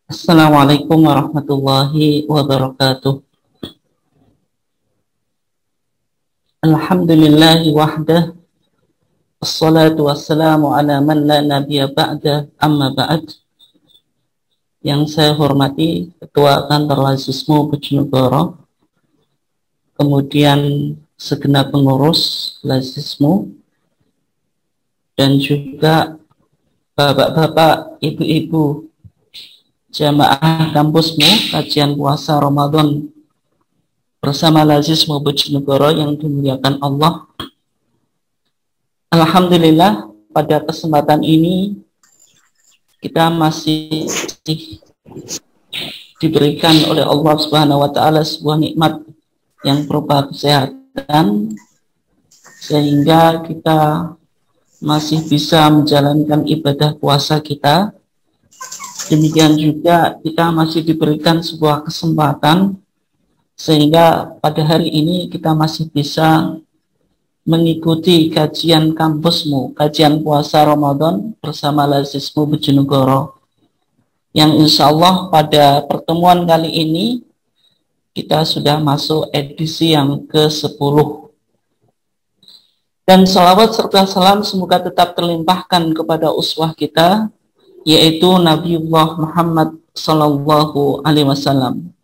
Assalamualaikum warahmatullahi wabarakatuh. Alhamdulillahi wahdah. Assalatu wassalamu ala man la nabiyya ba'da, amma ba'd. Yang saya hormati Ketua Kantor Lazismu Bojonegoro, kemudian segenap pengurus Lazismu, dan juga bapak-bapak, ibu-ibu jamaah kampusmu kajian puasa Ramadan bersama Lazismu Bojonegoro yang dimuliakan Allah. Alhamdulillah, pada kesempatan ini kita masih diberikan oleh Allah Subhanahu wa taala sebuah nikmat yang berupa kesehatan, sehingga kita masih bisa menjalankan ibadah puasa kita. Demikian juga kita masih diberikan sebuah kesempatan sehingga pada hari ini kita masih bisa mengikuti kajian kampusmu, kajian puasa Ramadan bersama Lazismu Bojonegoro, yang insya Allah pada pertemuan kali ini kita sudah masuk edisi yang ke-10. Dan salawat serta salam semoga tetap terlimpahkan kepada uswah kita, yaitu Nabiullah Muhammad Sallallahu Alaihi Wasallam.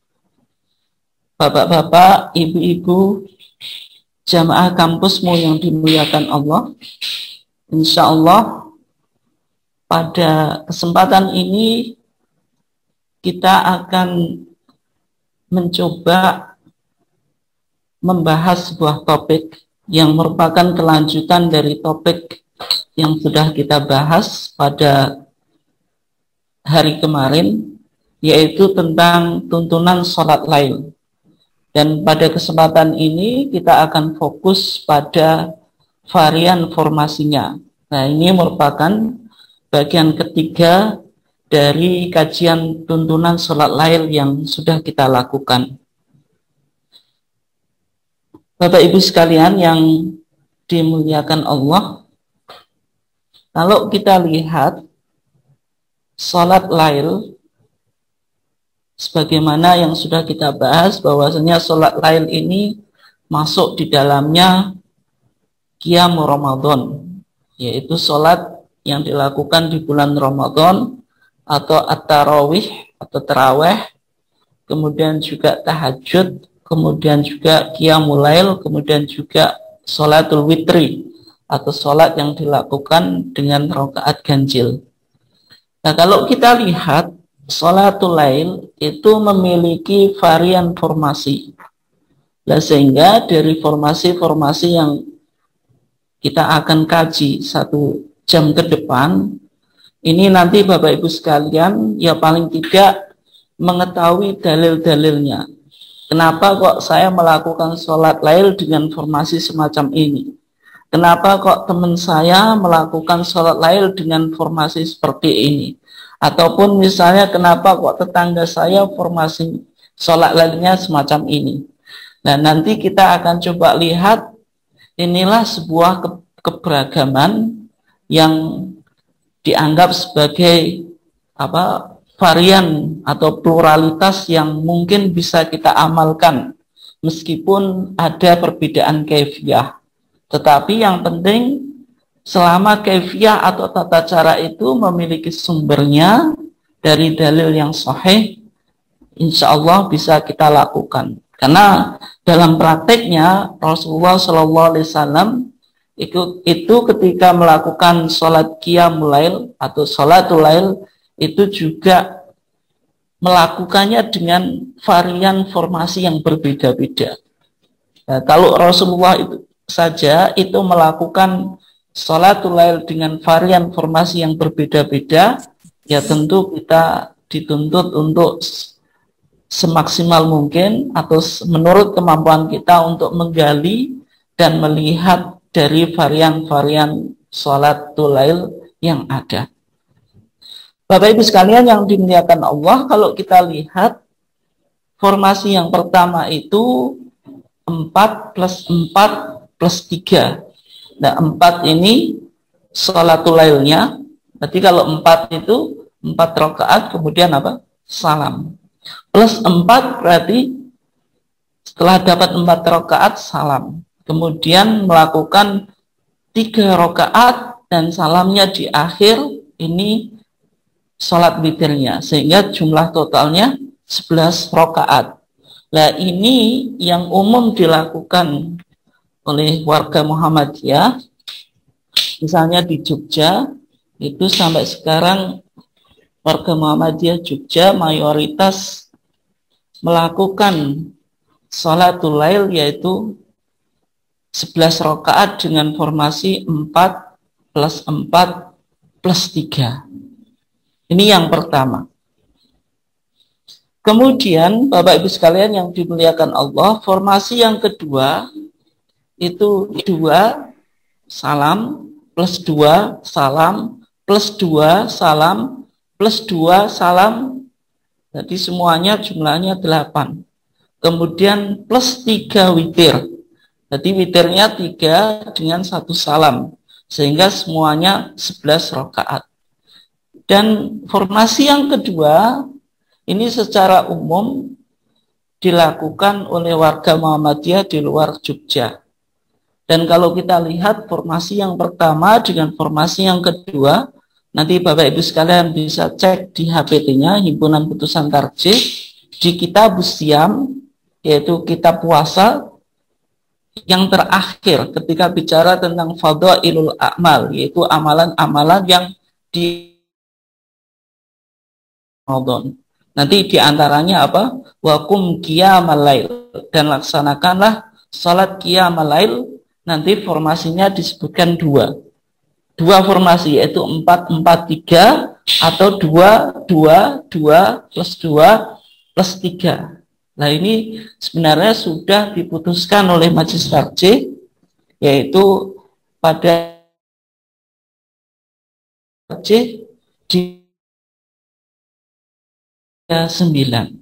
Bapak-bapak, ibu-ibu, jamaah kampusmu yang dimuliakan Allah, insya Allah pada kesempatan ini kita akan mencoba membahas sebuah topik yang merupakan kelanjutan dari topik yang sudah kita bahas pada hari kemarin, yaitu tentang tuntunan sholat lail. Dan pada kesempatan ini kita akan fokus pada varian formasinya. Nah, ini merupakan bagian ketiga dari kajian tuntunan sholat lail yang sudah kita lakukan. Bapak Ibu sekalian yang dimuliakan Allah, kalau kita lihat sholat lail, sebagaimana yang sudah kita bahas, bahwasanya sholat lail ini masuk di dalamnya Qiyam Ramadan, yaitu sholat yang dilakukan di bulan Ramadan, atau at-tarawih atau taraweh, kemudian juga tahajud, kemudian juga Qiyamul Lail, kemudian juga sholatul witri atau sholat yang dilakukan dengan rakaat ganjil. Nah, kalau kita lihat sholatul lail itu memiliki varian formasi. Nah, sehingga dari formasi-formasi yang kita akan kaji 1 jam ke depan, ini nanti Bapak Ibu sekalian ya paling tidak mengetahui dalil-dalilnya. Kenapa kok saya melakukan sholat lail dengan formasi semacam ini? Kenapa kok teman saya melakukan sholat lail dengan formasi seperti ini? Ataupun misalnya kenapa kok tetangga saya formasi sholat lailnya semacam ini? Nah, nanti kita akan coba lihat, inilah sebuah keberagaman yang dianggap sebagai varian atau pluralitas yang mungkin bisa kita amalkan meskipun ada perbedaan kaifiyah. Tetapi yang penting selama kaifiyah atau tata cara itu memiliki sumbernya dari dalil yang sahih, insya Allah bisa kita lakukan. Karena dalam prakteknya Rasulullah SAW itu ketika melakukan sholat qiyamul lail atau sholatul lail itu juga melakukannya dengan varian formasi yang berbeda-beda. Nah, kalau Rasulullah itu saja itu melakukan sholatul lail dengan varian formasi yang berbeda-beda, ya tentu kita dituntut untuk semaksimal mungkin atau menurut kemampuan kita untuk menggali dan melihat dari varian-varian sholatul lail yang ada. Bapak Ibu sekalian yang dimuliakan Allah, kalau kita lihat formasi yang pertama itu 4 plus 4 plus 3. Nah, 4 ini sholatul lailnya. Berarti kalau 4 itu 4 rakaat, kemudian apa? salam. Plus 4 berarti setelah dapat 4 rakaat salam. Kemudian melakukan 3 rakaat dan salamnya di akhir, ini sholat witirnya. Sehingga jumlah totalnya 11 rakaat. Nah ini yang umum dilakukan oleh warga Muhammadiyah. Misalnya di Jogja, itu sampai sekarang warga Muhammadiyah Jogja mayoritas melakukan sholatul lail yaitu 11 rakaat dengan formasi 4 plus 4 plus 3. Ini yang pertama. Kemudian Bapak Ibu sekalian yang dimuliakan Allah, formasi yang kedua itu 2 salam plus 2 salam plus 2 salam plus 2 salam. Jadi semuanya jumlahnya 8. Kemudian plus 3 witir. Jadi witirnya 3 dengan 1 salam. Sehingga semuanya 11 rakaat. Dan formasi yang kedua, ini secara umum dilakukan oleh warga Muhammadiyah di luar Jogja. Dan kalau kita lihat formasi yang pertama dengan formasi yang kedua, nanti Bapak Ibu sekalian bisa cek di HPT-nya, Himpunan Putusan Tarjih, di kitab Siam, yaitu kitab puasa, yang terakhir ketika bicara tentang fadhailul a'mal, yaitu amalan-amalan yang di Ramadan. Nanti diantaranya apa? Waqum qiyamal lail, dan laksanakanlah salat qiyamal lail. Nanti formasinya disebutkan 2 formasi, yaitu 4-4-3 atau 2-2-2 plus 2 plus 3. Nah ini sebenarnya sudah diputuskan oleh Majelis Tarjih, yaitu pada tarjih di 9.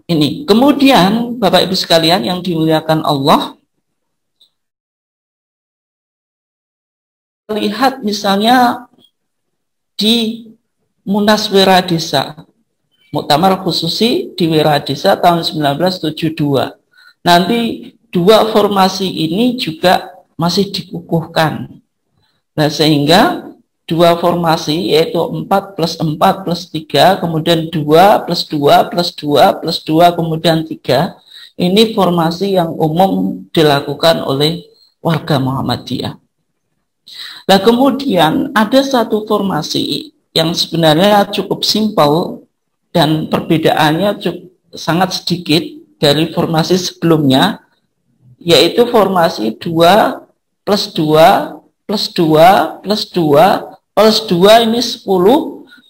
Ini. Kemudian Bapak Ibu sekalian yang dimuliakan Allah, lihat misalnya di Munas Wiradesa, Muktamar Khususi di Wiradesa tahun 1972. Nanti 2 formasi ini juga masih dikukuhkan. Nah sehingga 2 formasi yaitu 4 plus 4 plus 3, kemudian 2 plus 2 plus 2 plus 2, kemudian 3. Ini formasi yang umum dilakukan oleh warga Muhammadiyah. Nah kemudian ada satu formasi yang sebenarnya cukup simpel dan perbedaannya sangat sedikit dari formasi sebelumnya, yaitu formasi 2 plus 2 plus 2 plus 2 plus 2 ini 10,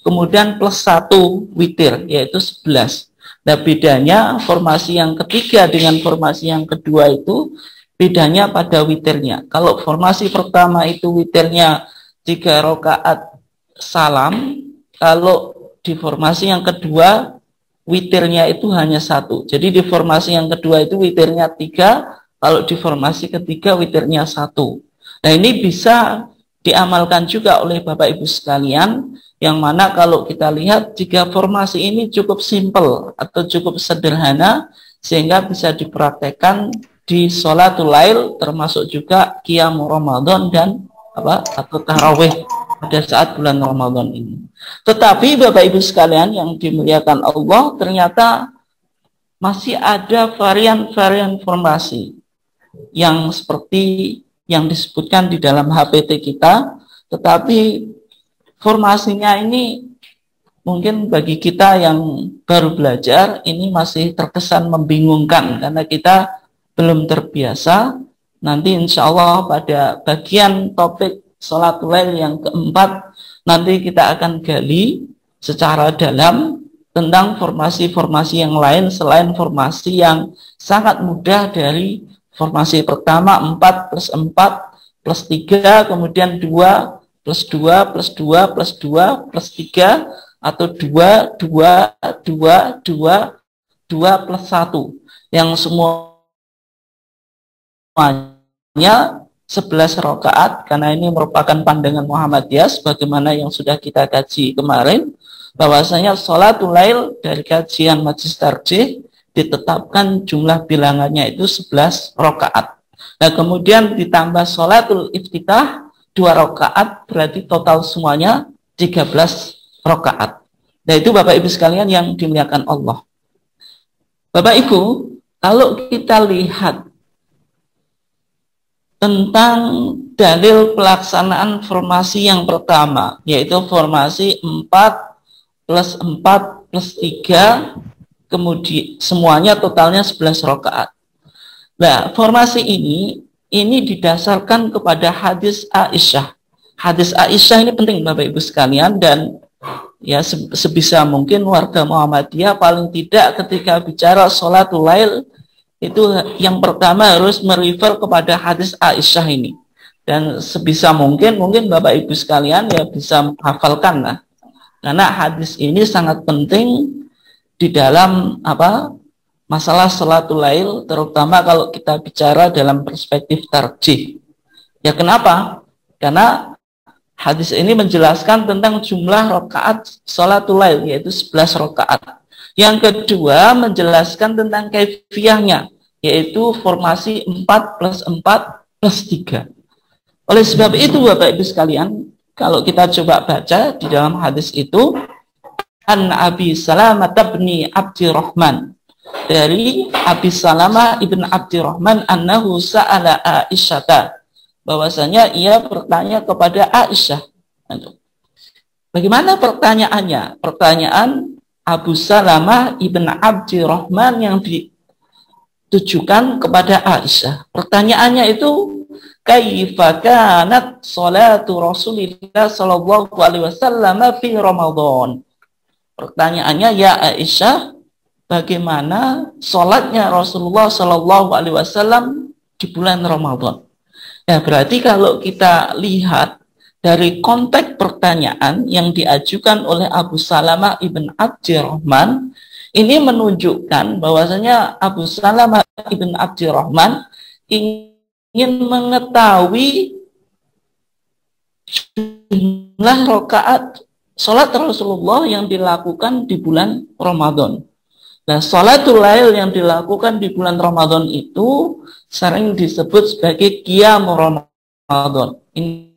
kemudian plus 1 witir, yaitu 11. Nah bedanya formasi yang ketiga dengan formasi yang kedua itu bedanya pada witirnya. Kalau formasi pertama itu witirnya 3 rakaat salam, kalau di formasi yang kedua witirnya itu hanya 1. Jadi di formasi yang kedua itu witirnya 3, kalau di formasi ketiga witirnya 1. Nah ini bisa diamalkan juga oleh Bapak Ibu sekalian, yang mana kalau kita lihat 3 formasi ini cukup simpel atau cukup sederhana, sehingga bisa dipraktekkan di sholatul lail, termasuk juga qiyam Ramadan dan atau tarawih pada saat bulan Ramadan ini. Tetapi Bapak Ibu sekalian yang dimuliakan Allah, ternyata masih ada varian-varian formasi yang seperti yang disebutkan di dalam HPT kita, tetapi formasinya ini mungkin bagi kita yang baru belajar ini masih terkesan membingungkan karena kita belum terbiasa. Nanti insya Allah pada bagian topik sholatul lail yang keempat nanti kita akan gali secara dalam tentang formasi-formasi yang lain selain formasi yang sangat mudah dari formasi pertama 4 plus 4 plus 3, kemudian 2 plus 2 plus 2 plus 2 plus 3, atau 2, 2, 2, 2, 2 plus 1, yang semuanya 11 rakaat, karena ini merupakan pandangan Muhammadiyah sebagaimana yang sudah kita kaji kemarin, bahwasanya sholatul lail dari kajian Majlis Tarjih ditetapkan jumlah bilangannya itu 11 rakaat. Nah, kemudian ditambah sholatul iftitah 2 rakaat, berarti total semuanya 13 rakaat. Nah, itu Bapak Ibu sekalian yang dimuliakan Allah. Bapak Ibu, kalau kita lihat tentang dalil pelaksanaan formasi yang pertama, yaitu formasi 4 plus 4 plus 3, kemudian semuanya totalnya 11 rakaat. Nah, formasi ini didasarkan kepada hadis Aisyah. Hadis Aisyah ini penting Bapak Ibu sekalian, dan ya sebisa mungkin warga Muhammadiyah paling tidak ketika bicara sholatul lail itu yang pertama harus merefer kepada hadis Aisyah ini. Dan sebisa mungkin Bapak Ibu sekalian ya bisa menghafalkan lah. Karena hadis ini sangat penting di dalam masalah sholatul lail, terutama kalau kita bicara dalam perspektif tarjih. Ya kenapa? Karena hadis ini menjelaskan tentang jumlah rakaat sholatul lail, yaitu 11 rakaat. Yang kedua menjelaskan tentang kaifiyahnya, yaitu formasi 4 plus 4 plus 3. Oleh sebab itu Bapak Ibu sekalian, kalau kita coba baca di dalam hadis itu, An Abi Salamah bin Abdurrahman, dari Abi Salamah ibn Abdurrahman, annahu sa'ala Aisyata, bahwasanya ia bertanya kepada Aisyah. Bagaimana pertanyaannya? Pertanyaan Abu Salamah ibn Abdurrahman yang ditujukan kepada Aisyah. Pertanyaannya itu, kaifa kanat salatu Rasulillah sallallahu alaihi wasallam fi Ramadan? Pertanyaannya, ya Aisyah, bagaimana sholatnya Rasulullah Shallallahu Alaihi Wasallam di bulan Ramadan? Ya, berarti kalau kita lihat dari konteks pertanyaan yang diajukan oleh Abu Salamah ibn Abdurrahman, ini menunjukkan bahwasanya Abu Salamah ibn Abdurrahman ingin mengetahui jumlah rakaat sholat Rasulullah yang dilakukan di bulan Ramadan. Nah, sholatul lail yang dilakukan di bulan Ramadan itu sering disebut sebagai qiyamul Ramadan. Ini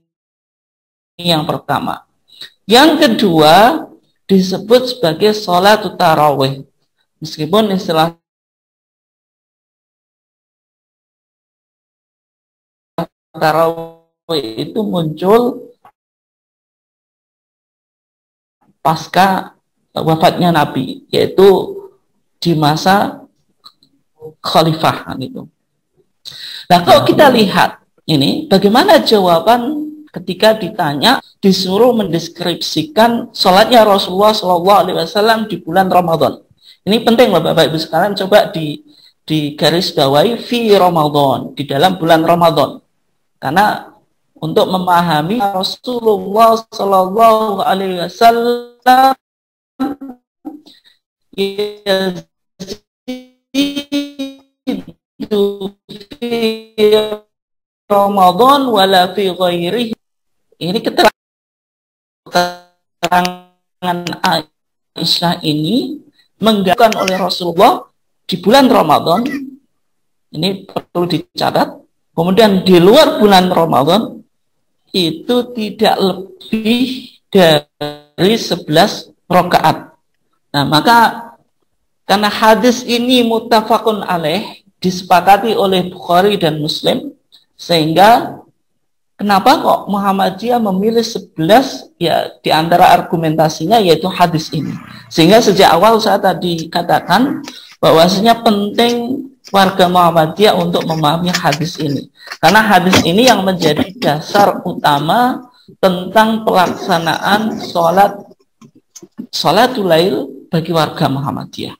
yang pertama. Yang kedua disebut sebagai sholatul tarawih. Meskipun istilah tarawih itu muncul pasca wafatnya Nabi, yaitu di masa khalifah gitu. Nah, kalau kita lihat ini, bagaimana jawaban ketika ditanya, disuruh mendeskripsikan sholatnya Rasulullah SAW di bulan Ramadan. Ini penting loh Bapak Ibu sekalian, coba di garis bawahi fi Ramadan, di dalam bulan Ramadan. Karena untuk memahami Rasulullah Sallallahu Alaihi Wasallam fi Ramadan wala fi ghairihi. Ini keterangan Aisyah ini menggambarkan oleh Rasulullah di bulan Ramadan. Ini perlu dicatat. Kemudian di luar bulan Ramadan itu tidak lebih dari 11 rakaat. Nah, maka karena hadis ini muttafaqun alaih, disepakati oleh Bukhari dan Muslim, sehingga kenapa kok Muhammadiyah memilih 11, ya di antara argumentasinya yaitu hadis ini. Sehingga sejak awal saya tadi katakan bahwasanya penting warga Muhammadiyah untuk memahami hadis ini. Karena hadis ini yang menjadi dasar utama tentang pelaksanaan sholatul lail bagi warga Muhammadiyah.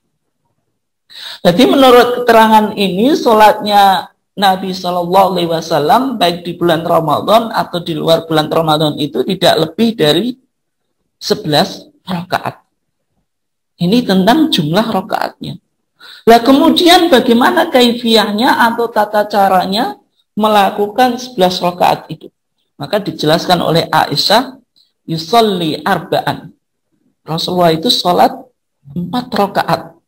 Jadi menurut keterangan ini, sholatnya Nabi Shallallahu Alaihi Wasallam baik di bulan Ramadan atau di luar bulan Ramadan itu tidak lebih dari 11 rakaat. Ini tentang jumlah rakaatnya. Nah, kemudian bagaimana kaifiyahnya atau tata caranya melakukan 11 rakaat itu. Maka dijelaskan oleh Aisyah, yusolli arba'an. Rasulullah itu sholat 4 rakaat.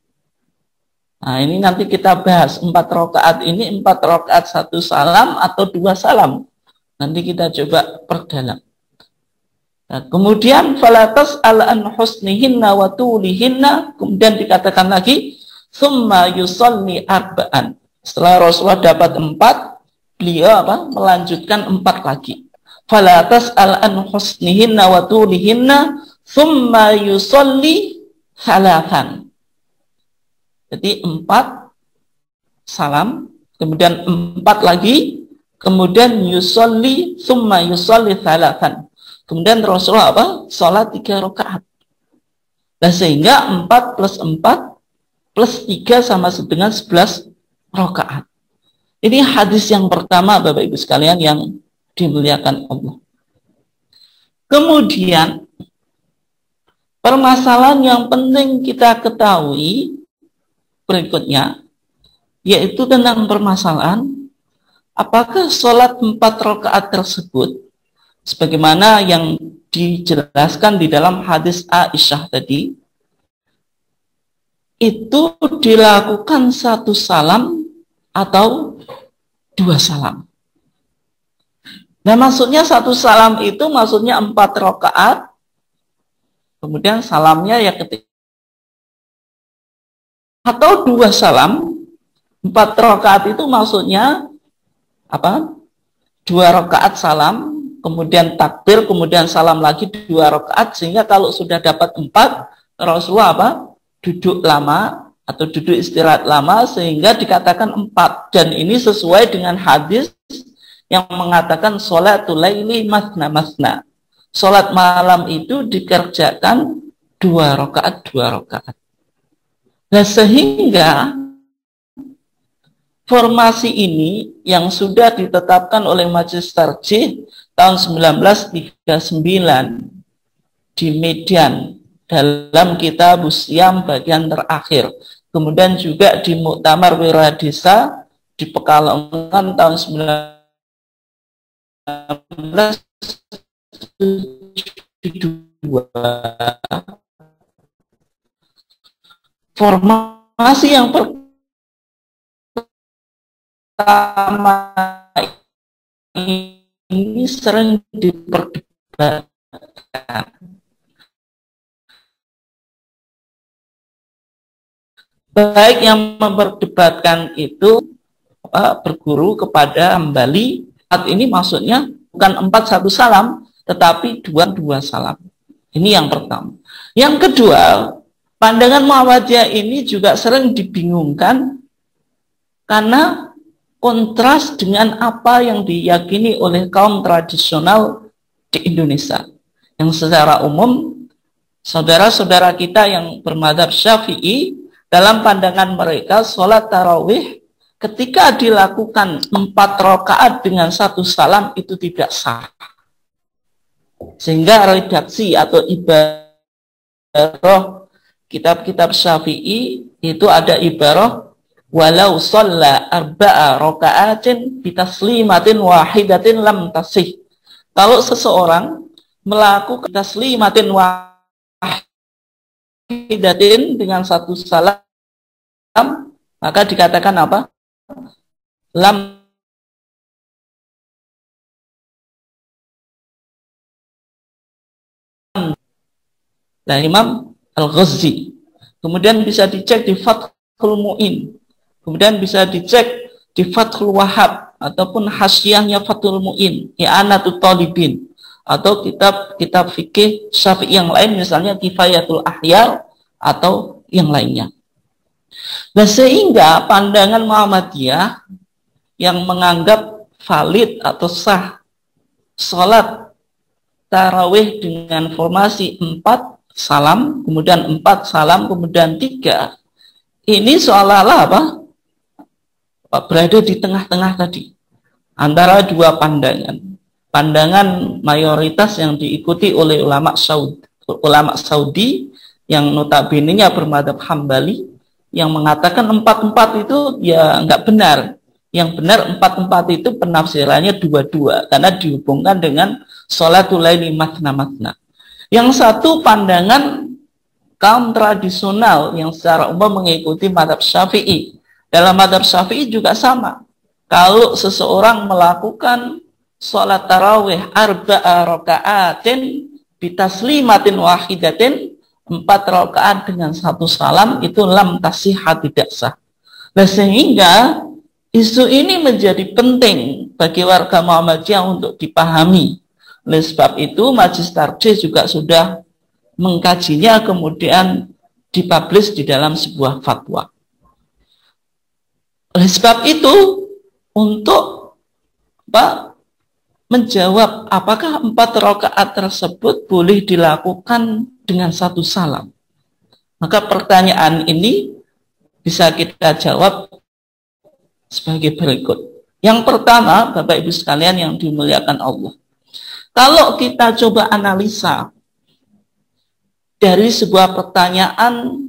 Nah, ini nanti kita bahas 4 rakaat ini 4 rakaat 1 salam atau 2 salam. Nanti kita coba perdalam. Nah, kemudian falatas al-an husnihinna wa tulihinna, kemudian dikatakan lagi summa yusolli arba'an. Setelah Rasulullah dapat 4, beliau melanjutkan 4 lagi. Falatas al-an husnihinna wa tulihinna summa yusolli salatan. Jadi 4 salam, kemudian 4 lagi, kemudian yusolli summa yusolli salatan. Kemudian Rasulullah sholat 3 rakaat. Nah, sehingga 4 plus 4 plus 3 sama dengan 11 rakaat. Ini hadis yang pertama, Bapak Ibu sekalian yang dimuliakan Allah. Kemudian permasalahan yang penting kita ketahui berikutnya, yaitu tentang permasalahan apakah sholat 4 rakaat tersebut sebagaimana yang dijelaskan di dalam hadis Aisyah tadi, itu dilakukan 1 salam atau 2 salam. Nah, maksudnya 1 salam itu maksudnya 4 rakaat, kemudian salamnya ya ketika, atau 2 salam, 4 rakaat itu maksudnya 2 rakaat salam, kemudian takbir, kemudian salam lagi 2 rakaat, sehingga kalau sudah dapat 4, Rasulullah duduk lama atau duduk istirahat lama, sehingga dikatakan 4. Dan ini sesuai dengan hadis yang mengatakan sholatul laili masna masna. Sholat malam itu dikerjakan 2 rakaat 2 rakaat. Nah, sehingga formasi ini yang sudah ditetapkan oleh Majelis Tarjih tahun 1939 di Medan dalam kitab Usyam bagian terakhir. Kemudian juga di Muktamar Wiradesa di Pekalongan tahun 1972. Formasi yang pertama ini sering diperdebatkan. Baik yang memperdebatkan itu berguru kepada Hambali, saat ini maksudnya bukan 4 1 salam, tetapi 2 salam. Ini yang pertama. Yang kedua, pandangan Muhammadiyah ini juga sering dibingungkan karena kontras dengan apa yang diyakini oleh kaum tradisional di Indonesia. Yang secara umum, saudara-saudara kita yang bermadzhab Syafi'i, dalam pandangan mereka, sholat tarawih ketika dilakukan 4 rakaat dengan 1 salam itu tidak sah. Sehingga redaksi atau ibarah kitab-kitab Syafi'i itu ada ibarah walau shalla 4 rakaatin bitaslimatin wahidatin lam tasih. Kalau seseorang melakukan taslimatin wahidatin dengan 1 salam, maka dikatakan apa? Lam dari Imam Al-Ghazzi. Kemudian bisa dicek di Fathul Mu'in. Kemudian bisa dicek di Fathul Wahab ataupun hasyiahnya Fathul Mu'in, I'anatul Talibin, atau kitab-kitab fikih Syafi'i yang lain, misalnya Kifayatul Ahyar atau yang lainnya. Nah, sehingga pandangan Muhammadiyah yang menganggap valid atau sah sholat tarawih dengan formasi 4 salam, kemudian 4 salam, kemudian 3, ini seolah-olah berada di tengah-tengah tadi antara 2 pandangan. Pandangan mayoritas yang diikuti oleh ulama Saudi yang notabene-nya bermadzhab Hambali, yang mengatakan 4 itu ya nggak benar. Yang benar 4-4 itu penafsirannya 2-2 karena dihubungkan dengan sholatul laili matsna-matsna. Yang satu pandangan kaum tradisional yang secara umum mengikuti mazhab Syafi'i. Dalam mazhab Syafi'i juga sama. Kalau seseorang melakukan sholat tarawih arba'a raka'atin bitaslimatin wahidatin, 4 rakaat dengan 1 salam, itu lam tasihah, tidak sah. Nah, sehingga isu ini menjadi penting bagi warga Muhammadiyah untuk dipahami. Oleh sebab itu, Majelis Tarjih juga sudah mengkajinya, kemudian dipublish di dalam sebuah fatwa. Oleh sebab itu, untuk menjawab apakah 4 rakaat tersebut boleh dilakukan dengan 1 salam, maka pertanyaan ini bisa kita jawab sebagai berikut. Yang pertama, Bapak Ibu sekalian yang dimuliakan Allah, kalau kita coba analisa dari sebuah pertanyaan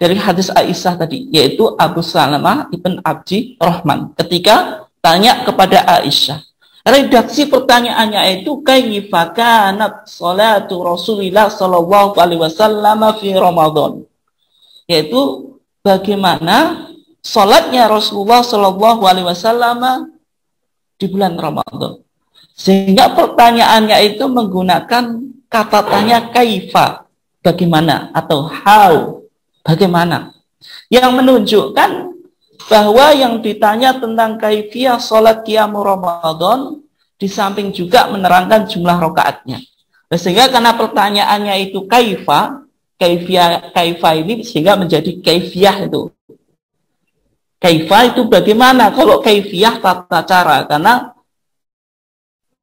dari hadis Aisyah tadi, yaitu Abu Salamah ibn Abdi Rahman ketika tanya kepada Aisyah, redaksi pertanyaannya itu kaifa kanat salatu Rasulillah sallallahu alaihi wasallam fi Ramadan, yaitu bagaimana salatnya Rasulullah sallallahu alaihi wasallam di bulan Ramadan. Sehingga pertanyaannya itu menggunakan kata tanya kaifa, bagaimana, atau how, bagaimana, yang menunjukkan bahwa yang ditanya tentang kaifiyah salat qiyamul Ramadan di samping juga menerangkan jumlah rakaatnya. Sehingga karena pertanyaannya itu kaifa ini sehingga menjadi kaifiyah itu. Kaifa itu bagaimana? Kalau kaifiyah tata cara, karena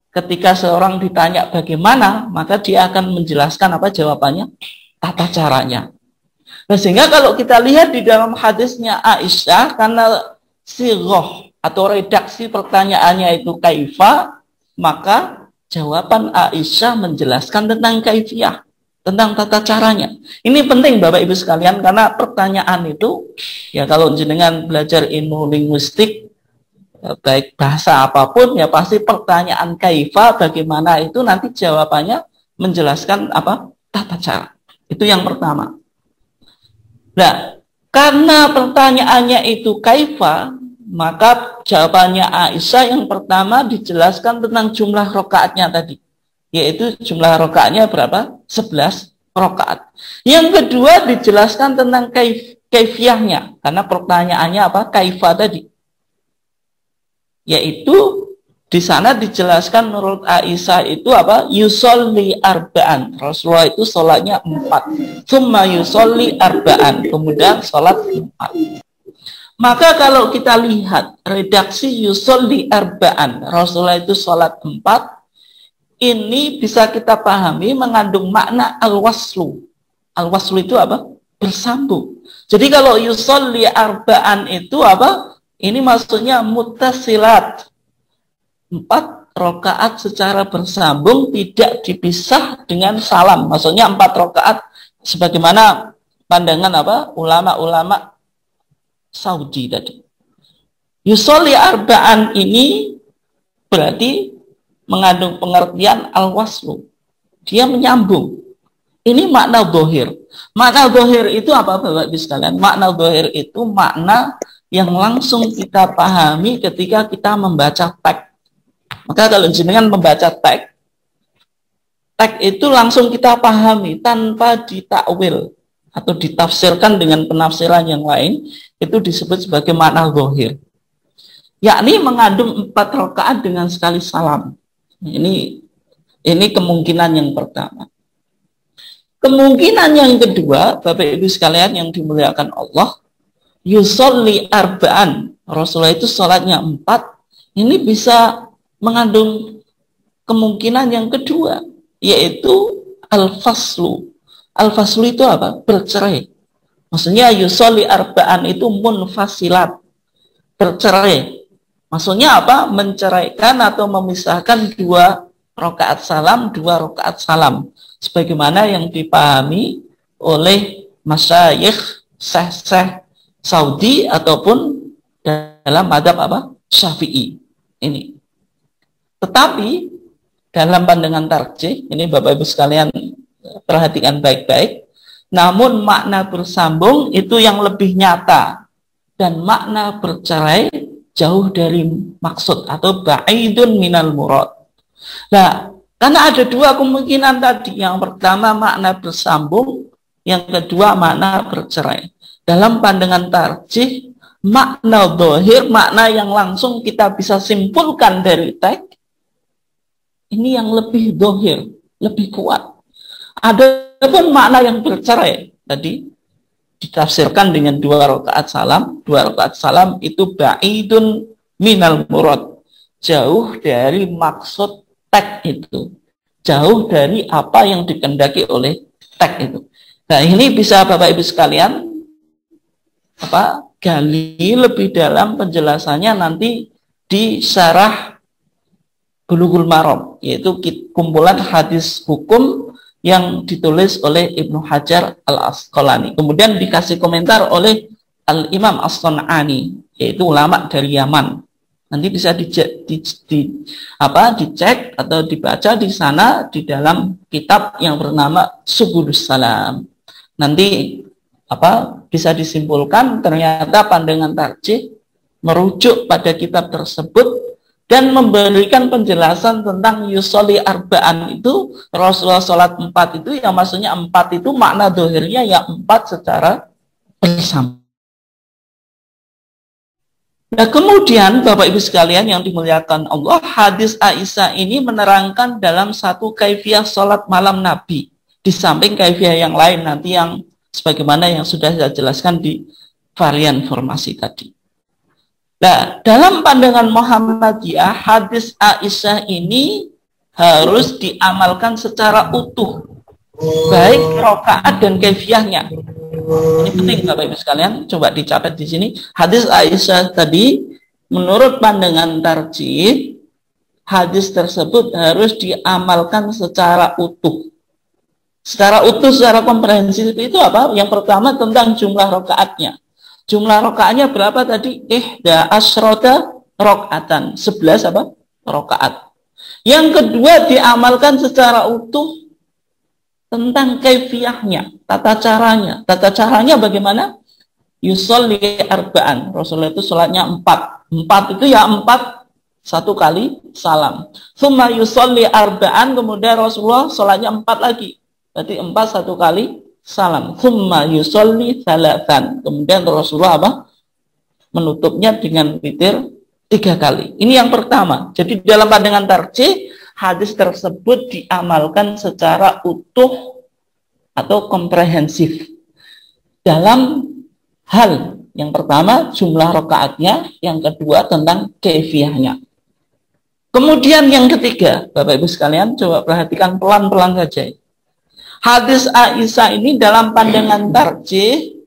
ketika seorang ditanya bagaimana, maka dia akan menjelaskan apa jawabannya, tata caranya. Nah, sehingga kalau kita lihat di dalam hadisnya Aisyah, karena sighah atau redaksi pertanyaannya itu kaifa, maka jawaban Aisyah menjelaskan tentang kaifiyah, tentang tata caranya. Ini penting Bapak Ibu sekalian, karena pertanyaan itu, ya kalau jenengan belajar ilmu linguistik, baik bahasa apapun, ya pasti pertanyaan kaifa, bagaimana, itu nanti jawabannya menjelaskan apa, tata cara. Itu yang pertama. Nah, karena pertanyaannya itu kaifa, maka jawabannya Aisyah yang pertama dijelaskan tentang jumlah rakaatnya tadi, yaitu jumlah rakaatnya berapa? 11 rakaat. Yang kedua dijelaskan tentang kaifiyahnya, karena pertanyaannya apa? Kaifa tadi. Yaitu di sana dijelaskan menurut Aisyah itu apa? Yusolli arba'an. Rasulullah itu sholatnya 4. Tsumma yusolli arba'an. Kemudian sholat 4. Maka kalau kita lihat redaksi yusolli arba'an, Rasulullah itu sholat 4, ini bisa kita pahami mengandung makna al-waslu. Al-waslu itu apa? Bersambung. Jadi kalau yusolli arba'an itu apa? Ini maksudnya muttasilat. 4 rakaat secara bersambung, tidak dipisah dengan salam. Maksudnya 4 rakaat sebagaimana pandangan apa? Ulama-ulama Saudi tadi. Yusolli arba'an ini berarti mengandung pengertian al-waslu. Dia menyambung. Ini makna dohir. Makna dohir itu apa Bapak Ibu sekalian? Makna dohir itu makna yang langsung kita pahami ketika kita membaca teks. Maka kalau jenengan membaca teks itu langsung kita pahami tanpa ditakwil atau ditafsirkan dengan penafsiran yang lain, itu disebut sebagai makna zahir. Yakni mengandung 4 rakaat dengan sekali salam. Ini kemungkinan yang pertama. Kemungkinan yang kedua, Bapak Ibu sekalian yang dimuliakan Allah, yusolli arba'an. Rasulullah itu sholatnya 4. Ini bisa mengandung kemungkinan yang kedua, yaitu al-faslu. Al-faslu itu apa? Bercerai. Maksudnya yusolli arba'an itu munfasilat, bercerai. Maksudnya apa? Menceraikan atau memisahkan 2 rakaat salam, 2 rakaat salam. Sebagaimana yang dipahami oleh masyayikh, syekh Saudi ataupun dalam adab apa? Syafi'i. Ini. Tetapi dalam pandangan tarjih, ini Bapak Ibu sekalian perhatikan baik-baik, namun makna bersambung itu yang lebih nyata dan makna bercerai jauh dari maksud atau ba'idun minal murad. Nah, karena ada dua kemungkinan tadi. Yang pertama makna bersambung, yang kedua makna bercerai. Dalam pandangan tarjih, makna dohir, makna yang langsung kita bisa simpulkan dari teks, ini yang lebih dohir, lebih kuat. Ada pun makna yang bercerai, tadi ditafsirkan dengan 2 rakaat salam. 2 rakaat salam itu ba'idun minal murad, jauh dari maksud teks itu, jauh dari apa yang dikehendaki oleh teks itu. Nah, ini bisa Bapak Ibu sekalian gali lebih dalam penjelasannya nanti di syarah Bulughul Maram, yaitu kumpulan hadis hukum yang ditulis oleh Ibnu Hajar Al-Asqalani. Kemudian dikasih komentar oleh Al-Imam As-San'ani, yaitu ulama dari Yaman. Nanti bisa dicek atau dibaca di sana di dalam kitab yang bernama Subulus Salam. Nanti bisa disimpulkan ternyata pandangan tarjih merujuk pada kitab tersebut dan memberikan penjelasan tentang yusolli arba'an itu, Rasulullah sholat 4 itu, yang maksudnya 4 itu makna dohirnya yang 4 secara bersama. Nah, kemudian Bapak Ibu sekalian yang dimuliakan Allah, hadis Aisyah ini menerangkan dalam satu kaifiyah sholat malam Nabi, di samping kaifiyah yang lain nanti yang sebagaimana yang sudah saya jelaskan di varian formasi tadi. Nah, dalam pandangan Muhammadiyah, hadis Aisyah ini harus diamalkan secara utuh, baik rakaat dan kaifiyahnya. Ini penting Bapak Ibu sekalian, coba dicatat di sini. Hadis Aisyah tadi, menurut pandangan tarjih, hadis tersebut harus diamalkan secara utuh. Secara utuh, secara komprehensif itu apa? Yang pertama tentang jumlah rakaatnya. Jumlah rakaatnya berapa tadi? Ihda asyrota rakaatan. 11 rakaat. Yang kedua diamalkan secara utuh tentang kaifiyahnya, tata caranya. Tata caranya bagaimana? Yusolli arba'an. Rasulullah itu sholatnya 4. 4 itu ya 4 satu kali salam. Tsumma yusolli arba'an, kemudian Rasulullah sholatnya 4 lagi. Berarti 4 satu kali salam. Tsumma yusolli thalathan. Kemudian Rasulullah menutupnya dengan witir 3 kali. Ini yang pertama. Jadi dalam pandangan tarjih, hadis tersebut diamalkan secara utuh atau komprehensif. Dalam hal yang pertama jumlah rakaatnya, yang kedua tentang kaifiyahnya. Kemudian yang ketiga, Bapak Ibu sekalian coba perhatikan pelan-pelan saja. Hadis Aisyah ini dalam pandangan tarjih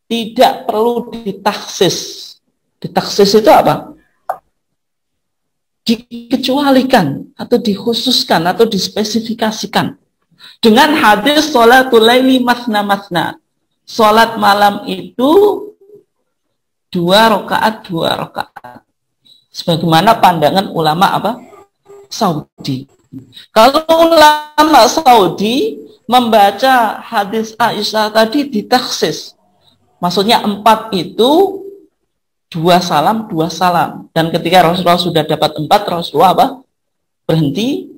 tidak perlu ditaksis. Ditaksis itu apa? Dikecualikan atau dikhususkan atau dispesifikasikan. Dengan hadis sholatul laili masna-masna. Sholat malam itu 2 rakaat, 2 rakaat. Sebagaimana pandangan ulama Saudi. Kalau ulama Saudi membaca hadis Aisyah tadi ditaksis, maksudnya 4 itu 2 salam, 2 salam. Dan ketika Rasulullah sudah dapat 4, Rasulullah berhenti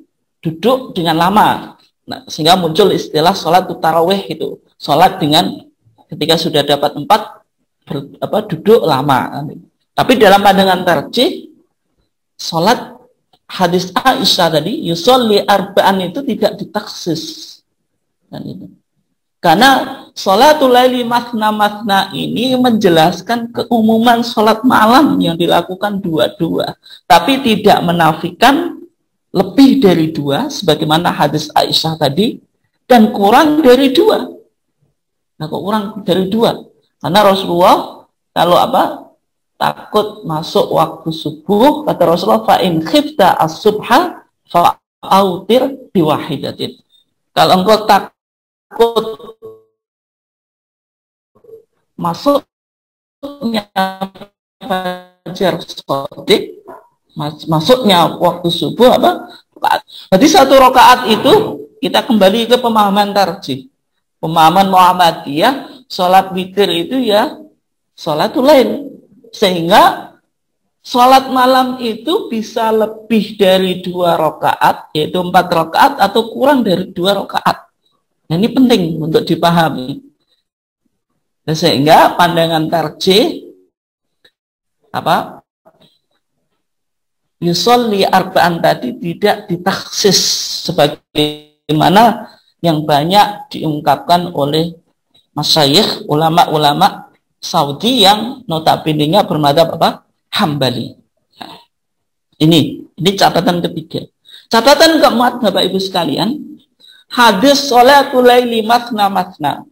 duduk dengan lama. Nah, sehingga muncul istilah sholat tarawih itu. Sholat dengan ketika sudah dapat 4 duduk lama. Tapi dalam pandangan tarjih, sholat hadis Aisyah tadi yusolli arba'an itu tidak ditaksis. Dan itu. Karena sholatul laili masna-masna ini menjelaskan keumuman sholat malam yang dilakukan 2-2. Tapi tidak menafikan lebih dari 2, sebagaimana hadis Aisyah tadi, dan kurang dari 2. Nah, kok kurang dari 2? Karena Rasulullah kalau takut masuk waktu subuh, kata Rasulullah, fa'in khifta as-subha fa'autir biwahidatin. Kalau engkau takut masuknya fajar shodiq, masuknya waktu subuh apa? Rakaat. Jadi satu rakaat itu kita kembali ke pemahaman tarjih. Pemahaman Muhammadiyah, sholat witir itu ya sholatul lail. Sehingga sholat malam itu bisa lebih dari 2 rakaat, yaitu 4 rakaat atau kurang dari 2 rakaat. Nah, ini penting untuk dipahami. Nah, sehingga pandangan tarjih apa? Yusolli arba'an tadi tidak ditaksis sebagaimana yang banyak diungkapkan oleh masyayikh, ulama-ulama Saudi yang notabene-nya bermadzhab apa? Hambali. Nah, ini catatan ketiga. Catatan keempat, Bapak Ibu sekalian, hadis sholatul laili masna.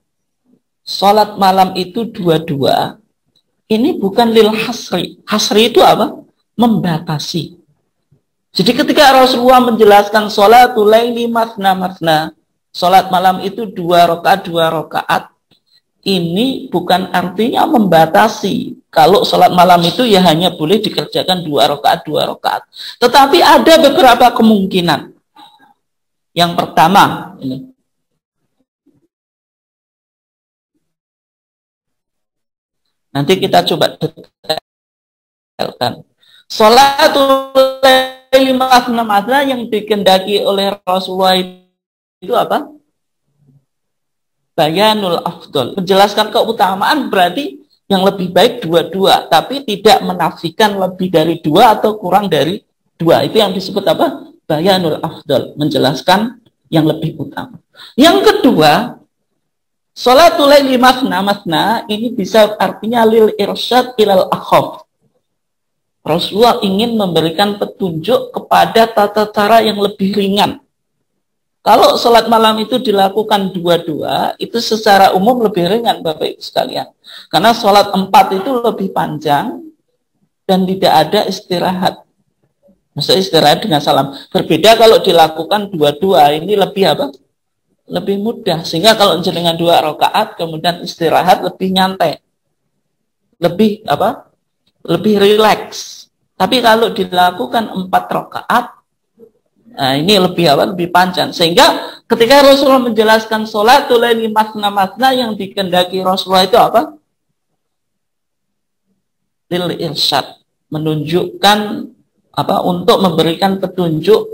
Sholat malam itu 2-2. Ini bukan lil hasri. Hasri itu apa? Membatasi. Jadi ketika Rasulullah menjelaskan sholatul laili masna, sholat malam itu 2 rakaat, ini bukan artinya membatasi. Kalau sholat malam itu ya hanya boleh dikerjakan 2 rakaat. Tetapi ada beberapa kemungkinan. Yang pertama, ini. Nanti kita coba detailkan. Sholatul laili masna yang dikehendaki oleh Rasulullah itu apa? Bayanul afdol. Menjelaskan keutamaan berarti yang lebih baik 2-2, tapi tidak menafikan lebih dari 2 atau kurang dari 2. Itu yang disebut apa? Bayanul afdol. Menjelaskan yang lebih utama. Yang kedua, sholatul laili masna ini bisa artinya lil irsyad ilal akhaf. Rasulullah ingin memberikan petunjuk kepada tata cara yang lebih ringan. Kalau sholat malam itu dilakukan 2-2, itu secara umum lebih ringan, Bapak Ibu sekalian. Karena sholat 4 itu lebih panjang dan tidak ada istirahat. Maksudnya istirahat dengan salam. Berbeda kalau dilakukan 2-2, ini lebih apa? Lebih mudah. Sehingga kalau dengan 2 rakaat, kemudian istirahat lebih nyantai. Lebih apa? Lebih rileks. Tapi kalau dilakukan 4 rakaat, nah, ini lebih apa? Lebih panjang. Sehingga ketika Rasulullah menjelaskan sholatul laili masna yang dikehendaki Rasulullah itu apa? Lil irsyad, menunjukkan apa? Untuk memberikan petunjuk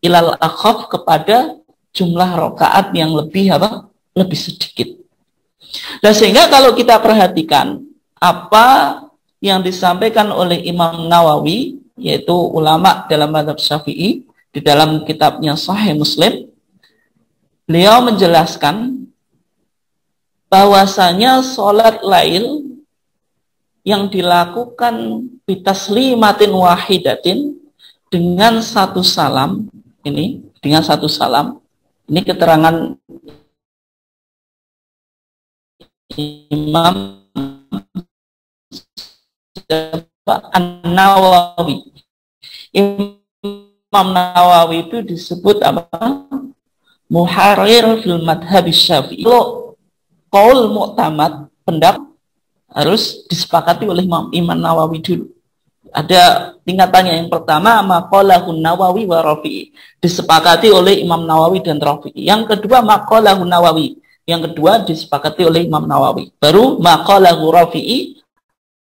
ilal akhaf kepada jumlah rakaat yang lebih apa? Lebih sedikit. Nah, sehingga kalau kita perhatikan apa yang disampaikan oleh Imam Nawawi, yaitu ulama dalam mazhab Syafi'i, di dalam kitabnya Sahih Muslim, beliau menjelaskan bahwasanya sholat lail yang dilakukan bitaslimatin wahidatin dengan 1 salam, ini dengan 1 salam, ini keterangan Imam An-Nawawi. Imam Nawawi itu disebut apa? Muharrir fil madhab Syafi'i. Kalau qaul mu'tamad, pendapat harus disepakati oleh Imam Nawawi dulu. Ada tingkatannya. Yang pertama, maqalahun Nawawi wa Rafi'i. Disepakati oleh Imam Nawawi dan Rafi'i. Yang kedua, maqalahun Nawawi. Yang kedua, disepakati oleh Imam Nawawi. Baru maqalahu Rafi'i,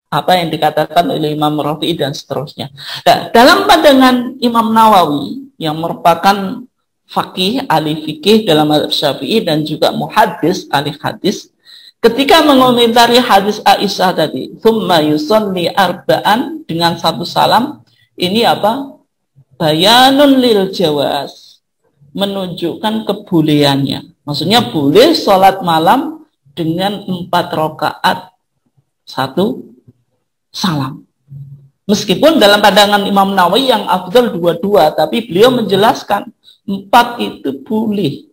apa yang dikatakan oleh Imam Rafi'i dan seterusnya. Nah, dalam pandangan Imam Nawawi yang merupakan faqih, ahli fikih dalam mazhab Syafi'i dan juga muhaddis, ahli hadis, ketika mengomentari hadis Aisyah tadi, tsumma yusolli arba'an dengan 1 salam, ini apa? Bayanun lil jawaz, menunjukkan kebolehannya. Maksudnya boleh sholat malam dengan 4 rakaat 1 salam. Meskipun dalam pandangan Imam Nawawi yang afdal 2-2, tapi beliau menjelaskan 4 itu boleh.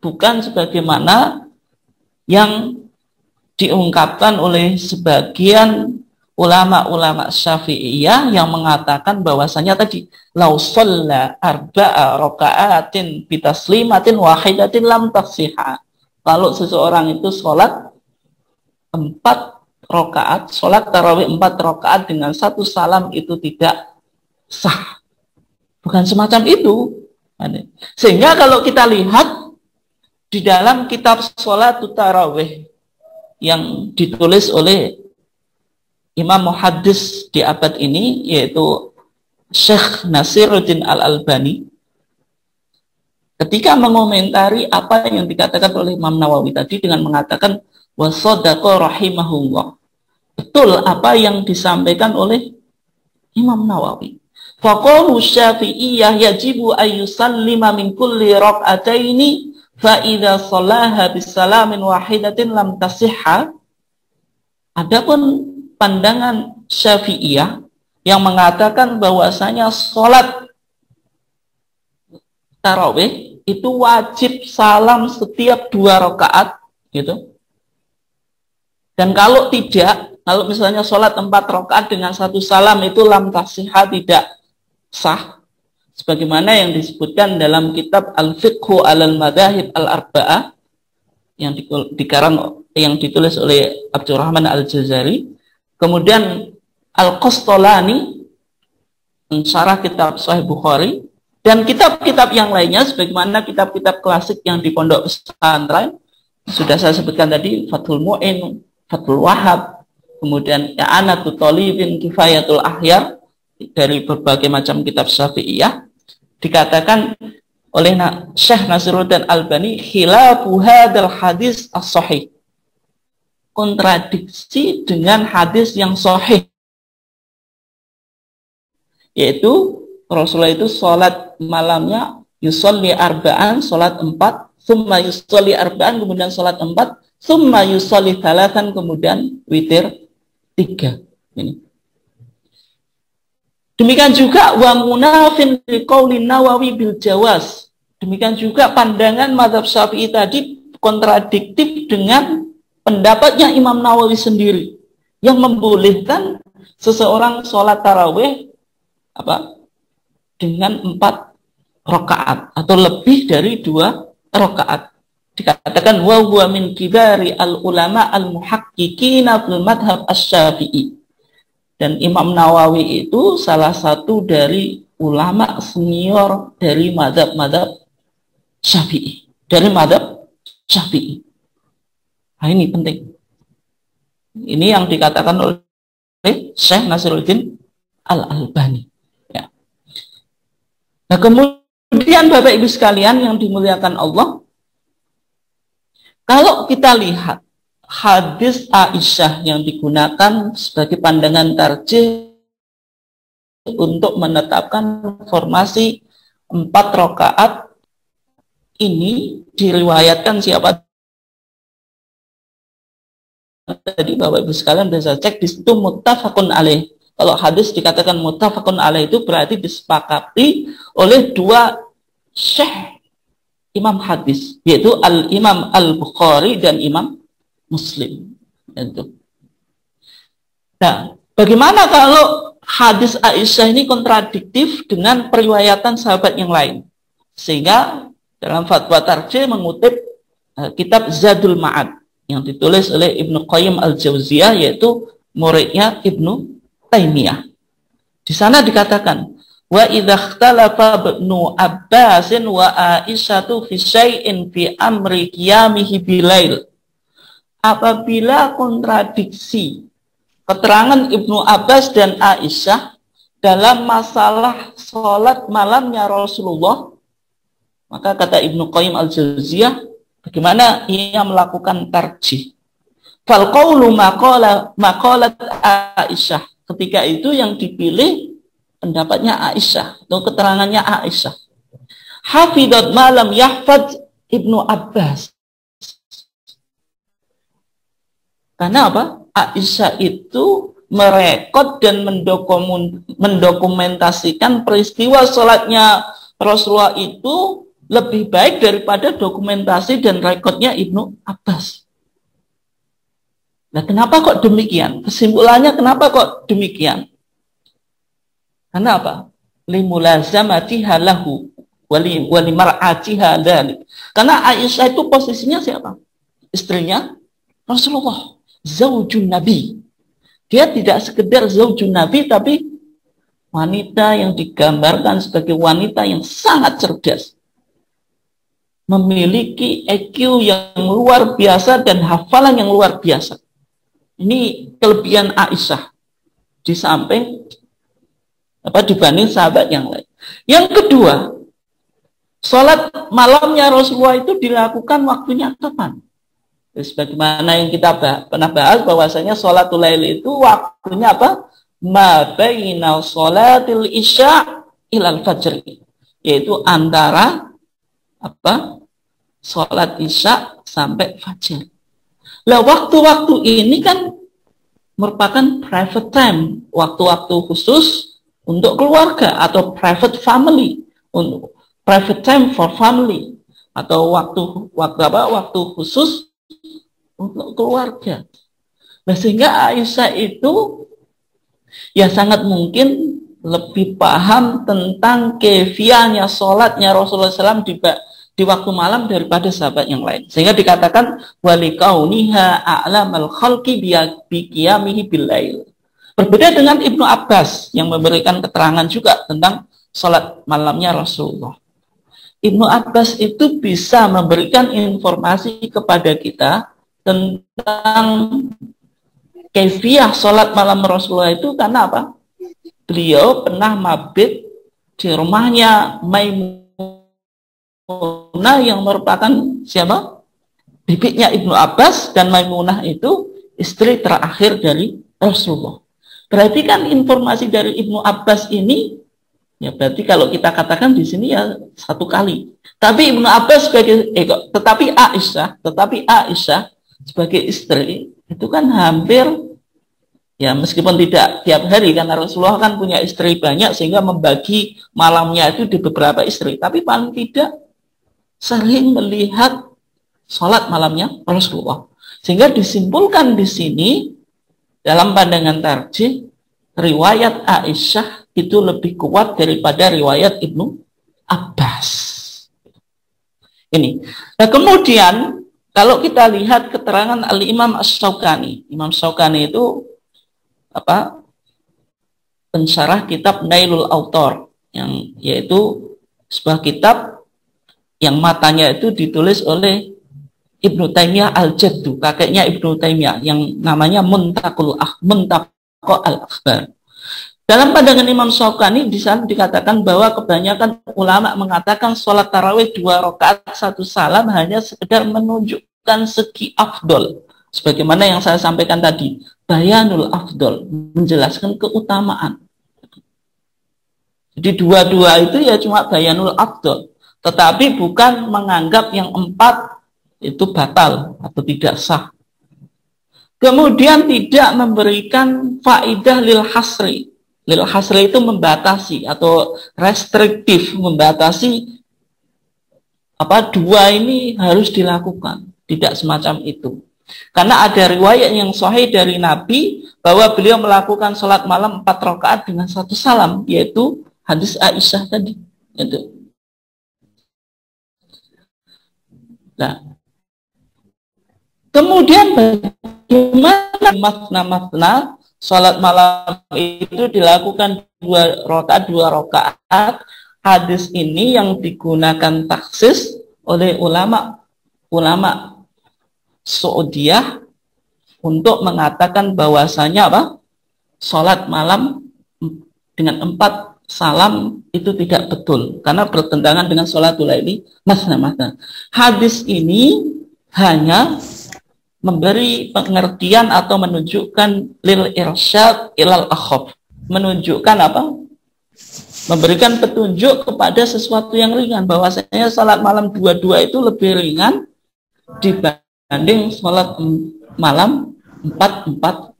Bukan sebagaimana yang diungkapkan oleh sebagian ulama-ulama Syafi'iyah yang mengatakan bahwasanya tadi lau shalla arba'a raka'atin bitaslimatin wahidatin lam taksiha. Kalau seseorang itu sholat 4 rakaat, sholat tarawih 4 rakaat dengan 1 salam itu tidak sah. Bukan semacam itu. Sehingga kalau kita lihat di dalam kitab sholat tarawih yang ditulis oleh Imam Muhaddis di abad ini, yaitu Syekh Nasiruddin Al-Albani, ketika mengomentari apa yang dikatakan oleh Imam Nawawi tadi dengan mengatakan wasadaqa rahimahullah, betul apa yang disampaikan oleh Imam Nawawi. Faqalu Syafi'iyah yajibu ayyusallima min kulli rak'ataini fa idza shalaha bisalamin wahidatin lam tasihha. Adapun pandangan Syafi'iyah yang mengatakan bahwasanya sholat tarawih itu wajib salam setiap 2 rakaat gitu. Dan kalau tidak, kalau misalnya sholat 4 rakaat dengan 1 salam itu lam tasihha, tidak sah. Sebagaimana yang disebutkan dalam kitab Al-Fiqhu Al-Madahib Al-Arba'ah yang ditulis oleh Abdurrahman Al-Jazari. Kemudian Al-Qastolani mensyarah kitab Sahih Bukhari, dan kitab-kitab yang lainnya sebagaimana kitab-kitab klasik yang di pondok pesantren sudah saya sebutkan tadi, Fathul Mu'in, Fathul Wahab, kemudian I'anatul Talibin, Kifayatul Ahyar, dari berbagai macam kitab Syafi'iyah, dikatakan oleh Syekh Nasiruddin Albani khilafu hadzal hadis as-sahih, kontradiksi dengan hadis yang sahih, yaitu Rasulullah itu sholat malamnya yusolli arba'an, sholat 4, summa yusolli arba'an, kemudian sholat 4, summa yusolli thalathan, kemudian witir 3. Ini. Demikian juga wa munafin liqaulin Nawawi bil jawaz. Demikian juga pandangan mazhab Syafi'i tadi kontradiktif dengan pendapatnya Imam Nawawi sendiri yang membolehkan seseorang sholat tarawih dengan 4 rakaat atau lebih dari 2 rakaat. Dikatakan wa huwa min kibari al ulama al muhaqqiqina fil madhab asy-Syafi'i. Dan Imam Nawawi itu salah satu dari ulama senior dari madhab Syafi'i, dari madhab Syafi'i. Nah, ini penting. Ini yang dikatakan oleh Syekh Nasiruddin Al-Albani. Ya. Nah, kemudian Bapak Ibu sekalian yang dimuliakan Allah, kalau kita lihat hadis Aisyah yang digunakan sebagai pandangan tarjih untuk menetapkan formasi 4 rakaat, ini diriwayatkan siapa tadi Bapak Ibu sekalian bisa cek di situ muttafaqun alaih. Kalau hadis dikatakan muttafaqun alaih itu berarti disepakati oleh 2 syekh imam hadis, yaitu Al-Imam Al-Bukhari dan Imam Muslim. Itu. Nah, bagaimana kalau hadis Aisyah ini kontradiktif dengan periwayatan sahabat yang lain? Sehingga dalam fatwa tarjih mengutip kitab Zadul Ma'ad yang ditulis oleh Ibnu Qayyim Al-Jauziyah, yaitu muridnya Ibnu Taimiyah. Di sana dikatakan, wa idza ikhtalafa Ibnu Abbasin wa Aisyatu fi syai'in fi amri qiyamihi bilail. Apabila kontradiksi keterangan Ibnu Abbas dan Aisyah dalam masalah sholat malamnya Rasulullah, maka kata Ibnu Qayyim Al-Jauziyah, bagaimana ia melakukan tarjih? Fal qawlu maqalat Aisyah. Ketika itu yang dipilih pendapatnya Aisyah atau keterangannya Aisyah. Hafidhat malam yahfad Ibnu Abbas. Karena apa? Aisyah itu merekod dan mendokumentasikan peristiwa sholatnya Rasulullah itu lebih baik daripada dokumentasi dan rekodnya Ibnu Abbas. Nah, kenapa kok demikian? Kesimpulannya kenapa kok demikian? Karena apa? Limulazamatiha lahu walimar'atiha dzalik. Karena Aisyah itu posisinya siapa? Istrinya Rasulullah, zaujun Nabi. Dia tidak sekedar zaujun Nabi, tapi wanita yang digambarkan sebagai wanita yang sangat cerdas, memiliki EQ yang luar biasa dan hafalan yang luar biasa. Ini kelebihan Aisyah di samping dibanding sahabat yang lain. Yang kedua, sholat malamnya Rasulullah itu dilakukan waktunya kapan? Sebagaimana yang kita pernah bahas bahwasanya sholatul lail itu waktunya apa? Ma bainal sholatil isya ilal fajr, yaitu antara sholat isya sampai fajar. Lah waktu-waktu ini kan merupakan private time, waktu-waktu khusus untuk keluarga atau private family, untuk private time for family, atau waktu khusus untuk keluarga. Nah, sehingga Aisyah itu ya sangat mungkin lebih paham tentang kefiahnya sholatnya Rasulullah SAW di waktu malam daripada sahabat yang lain. Sehingga dikatakan walikauniha a'lamal khalqi biqiyamihi billail. Berbeda dengan Ibnu Abbas yang memberikan keterangan juga tentang sholat malamnya Rasulullah. Ibnu Abbas itu bisa memberikan informasi kepada kita tentang kefiah sholat malam Rasulullah itu karena apa? Beliau pernah mabit di rumahnya Maimunah yang merupakan siapa? Bibitnya Ibnu Abbas, dan Maimunah itu istri terakhir dari Rasulullah. Berarti kan informasi dari Ibnu Abbas ini, ya berarti kalau kita katakan di sini ya satu kali. Tapi Ibnu Abbas tetapi Aisyah sebagai istri itu kan hampir, ya meskipun tidak tiap hari karena Rasulullah kan punya istri banyak sehingga membagi malamnya itu di beberapa istri, tapi paling tidak sering melihat sholat malamnya Rasulullah. Sehingga disimpulkan di sini dalam pandangan tarjih, riwayat Aisyah itu lebih kuat daripada riwayat Ibnu Abbas. Ini. Nah, kemudian kalau kita lihat keterangan Al-Imam Asy-Syaukani, Imam Syaukani itu pensyarah kitab Nailul Autor, yang yaitu sebuah kitab yang matanya itu ditulis oleh Ibnu Taimiyah Al-Jaddu, kakeknya Ibnu Taimiyah, yang namanya Muntaqo al-Akhbar. Dalam pandangan Imam Syaukani di sana dikatakan bahwa kebanyakan ulama mengatakan sholat tarawih 2 rakaat 1 salam hanya sekedar menunjukkan segi afdol. Sebagaimana yang saya sampaikan tadi, bayanul afdol, menjelaskan keutamaan. Jadi dua-dua itu ya cuma bayanul afdol, tetapi bukan menganggap yang 4 itu batal atau tidak sah. Kemudian tidak memberikan faidah lil hasri. Lil hasri itu membatasi atau restriktif, membatasi dua ini harus dilakukan, tidak semacam itu. Karena ada riwayat yang sahih dari Nabi bahwa beliau melakukan sholat malam 4 rakaat dengan 1 salam, yaitu hadis Aisyah tadi. Nah, kemudian bagaimana masna sholat malam itu dilakukan 2 rakaat. Hadis ini yang digunakan taksis oleh ulama Saudiyah untuk mengatakan bahwasanya sholat malam dengan 4 salam itu tidak betul karena bertentangan dengan sholatul laili masna. Hadis ini hanya memberi pengertian atau menunjukkan lil irsyad ilal akhaf, menunjukkan memberikan petunjuk kepada sesuatu yang ringan, bahwasanya salat malam 22 itu lebih ringan dibanding salat malam 4.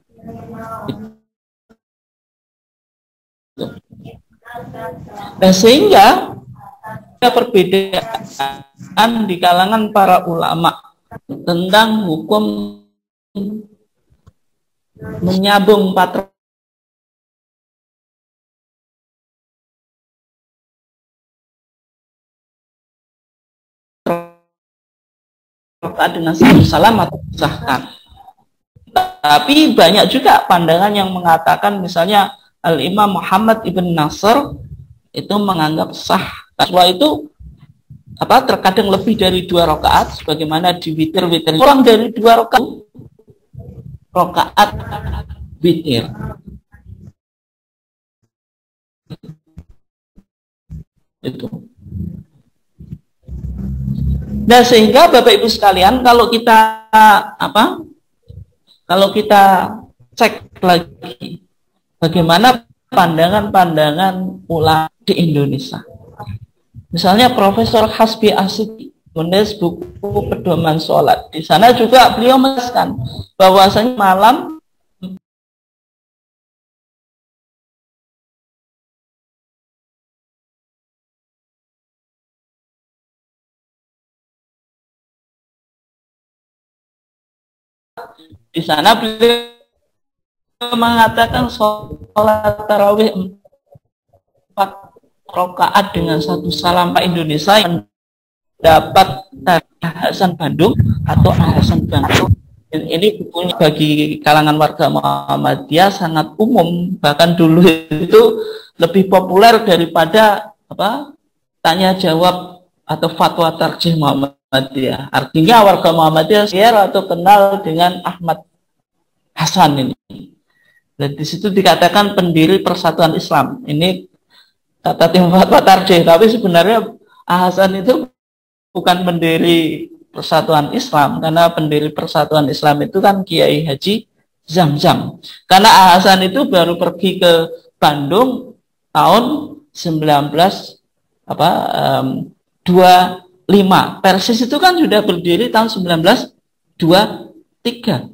Nah, sehingga ada perbedaan di kalangan para ulama tentang hukum menyambung 4 rakaat dengan 1 salam atau sahkan. Tapi banyak juga pandangan yang mengatakan, misalnya Al-Imam Muhammad ibn Nasr itu menganggap sah. Bahwa itu terkadang lebih dari 2 rakaat, sebagaimana di witir-witir kurang dari 2 rakaat witir. Itu. Nah, sehingga Bapak Ibu sekalian, kalau kita cek lagi bagaimana pandangan-pandangan ulama di Indonesia. Misalnya Profesor Hasbi Asyik menulis buku Pedoman Sholat. Di sana juga beliau menjelaskan bahwasanya malam di sana beliau mengatakan sholat tarawih 4 rakaat dengan 1 salam Pak Indonesia yang dapat Hasan Bandung atau Hasan Bandung. Ini bukunya bagi kalangan warga Muhammadiyah sangat umum, bahkan dulu itu lebih populer daripada tanya jawab atau fatwa tarjih Muhammadiyah. Artinya warga Muhammadiyah share atau kenal dengan Ahmad Hasan ini. Dan di situ dikatakan pendiri Persatuan Islam. Ini kata tim fatwa tarjih, tapi sebenarnya Hasan itu bukan pendiri Persatuan Islam, karena pendiri Persatuan Islam itu kan Kiai Haji Zamzam. Karena Hasan itu baru pergi ke Bandung tahun 1925. Persis itu kan sudah berdiri tahun 1923.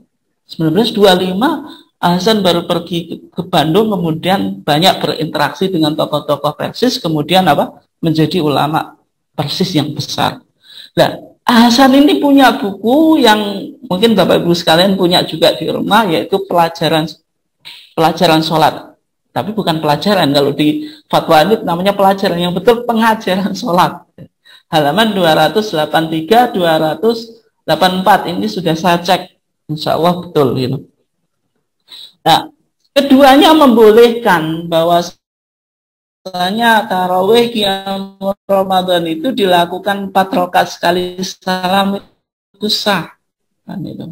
1925 Hasan baru pergi ke Bandung, kemudian banyak berinteraksi dengan tokoh-tokoh Persis, kemudian menjadi ulama Persis yang besar. Nah, Hasan ini punya buku yang mungkin Bapak Ibu sekalian punya juga di rumah, yaitu pelajaran sholat. Tapi bukan pelajaran, kalau di fatwa ini namanya pelajaran, yang betul pengajaran sholat. Halaman 283, 284 ini sudah saya cek, insya Allah betul gitu. Nah, keduanya membolehkan bahwasanya tarawih qiyam Ramadan itu dilakukan 4 rakaat sekali salam itu sah. Kan itu.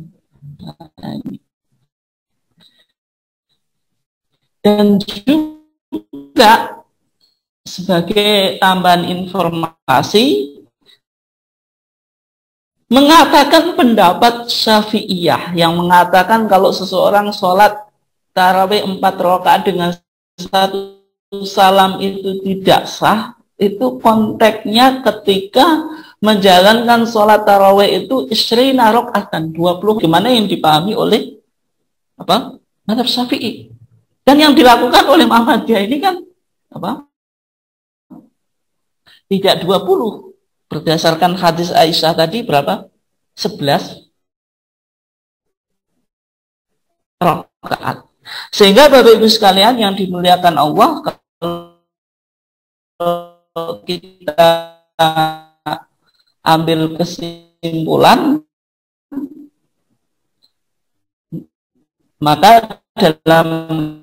Dan juga sebagai tambahan informasi mengatakan pendapat Syafi'iyah yang mengatakan kalau seseorang sholat tarawih 4 rakaat dengan 1 salam itu tidak sah, itu konteksnya ketika menjalankan sholat tarawih itu isrina rakaatan 20, gimana yang dipahami oleh mazhab Syafi'i. Dan yang dilakukan oleh Muhammadiyah ini kan tidak 20. Berdasarkan hadis Aisyah tadi berapa? 11 rakaat. Sehingga Bapak Ibu sekalian yang dimuliakan Allah, kalau kita ambil kesimpulan, maka dalam